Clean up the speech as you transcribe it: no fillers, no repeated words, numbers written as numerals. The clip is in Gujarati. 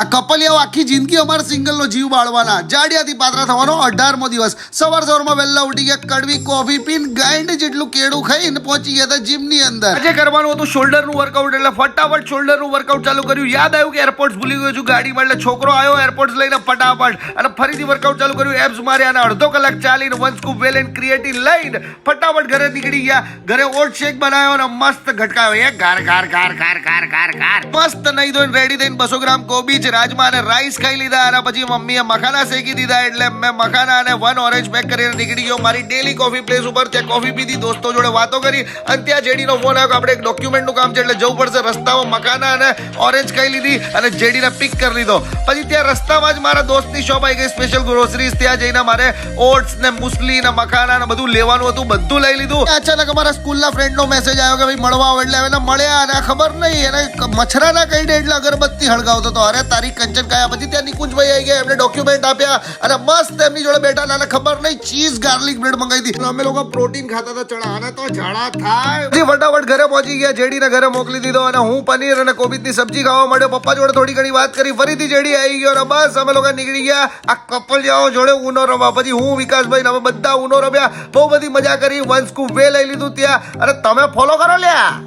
આ કપલિયાઓ આખી જિંદગી અમારા સિંગલ નો જીવ બાળવાના. જાડિયાથી પાતળા થવાનો 18મો દિવસ. સવારમાં વહેલા ઉઠી ગયા, કડવી કોફી પીને ગાંડ જેટલું કેળું ખાઈને પહોંચી ગયા હતા જીમ ની અંદર. આજે કરવાનું હતું શોલ્ડર નું વર્કઆઉટ, એટલે ફટાફટ શોલ્ડર નું વર્કઆઉટ ચાલુ કર્યું. યાદ આવ્યું કે એરપોર્ટ્સ ભૂલી ગયો છું ગાડીમાં, એટલે છોકરો આવ્યો એરપોર્ટ્સ લઈને ફટાફટ અને ફરીથી વર્કઆઉટ ચાલુ કર્યું. એબ્સ માર્યા અને અડધો કલાક ચાલીને one scoop well and creatine લઈને ફટાફટ ઘરે નીકળી ગયા. ઘરે ઓટ શેક બનાવ્યો અને મસ્ત ઘટકાવ્યો. એક ગાર ગાર ગાર ગાર ગાર ગાર ગાર મસ્ત નહીં ધોઈને રેડી થઈને 200 ગ્રામ કોબીજ, રાજમા અને રાઈસ ખાઈ લીધા. અને પછી મમ્મીએ મખાના શેકી દીધા, એટલે મેં મખાના અને 1 ઓરેન્જ પેક કરીને નીકળી ગયો મારી ડેલી કોફી પ્લેસ ઉપર. ત્યાં કોફી પીધી, દોસ્તો જોડે વાતો કરી અને ત્યાં જેડીનો ફોન આવ્યો કે આપણે એક ડોક્યુમેન્ટનું કામ છે એટલે જવું પડશે. રસ્તામાં મખાના અને ઓરેન્જ ખાઈ લીધી અને જેડીને પિક કરી લીધો. પછી ત્યાં રસ્તામાં જ મારા દોસ્તની શોપ આવી ગઈ, સ્પેશિયલ ગ્રોસરીઝ. ત્યાં જઈને મારે ઓટ્સ ને મુસલી ને મખાના ને બધું લેવાનું હતું, બધું લઈ લીધું. અચાનક અમારા સ્કૂલના ફ્રેન્ડનો મેસેજ આવ્યો કે ભાઈ મળવા આવો, એટલે એને મળ્યા અને ખબર નહીં એને મચ્છરાના કઈ દે એટલે અગરબત્તી હળગાવતો હતો. અરે તારી કંચન કાયા. પછી ત્યાં નિકુંજભાઈ આવી ગયા, એમને ડોક્યુમેન્ટ આપ્યા અને મસ્ત એમની જોડે બેઠા. અને ખબર નહીં ચીઝ ગાર્લિક બ્રેડ મંગાવી હતી. અમે લોકો પ્રોટીન ખાતા હતા, ચણા આને તો ઝાડા થાય. પછી ફટાફટ ઘરે પહોંચી ગયા, જેડીને ઘરે મોકલી દીધો અને હું પનીર અને કોબીજની સબ્જી ખાવા માંડ્યો. પપ્પા જોડે થોડી ઘણી વાત કરી, ફરીથી જેડી આવી ગયો અને બસ અમે લોકો નીકળી ગયા આ કપલિયાઓ જોડે ઉનો રમવા. પછી હું વિકાસભાઈ અમે બધા ઉનો રમ્યા, બહુ બધી મજા કરી. વન સ્કૂપ વે લઈ લીધું ત્યાં. અને તમે ફોલો કરો લ્યા.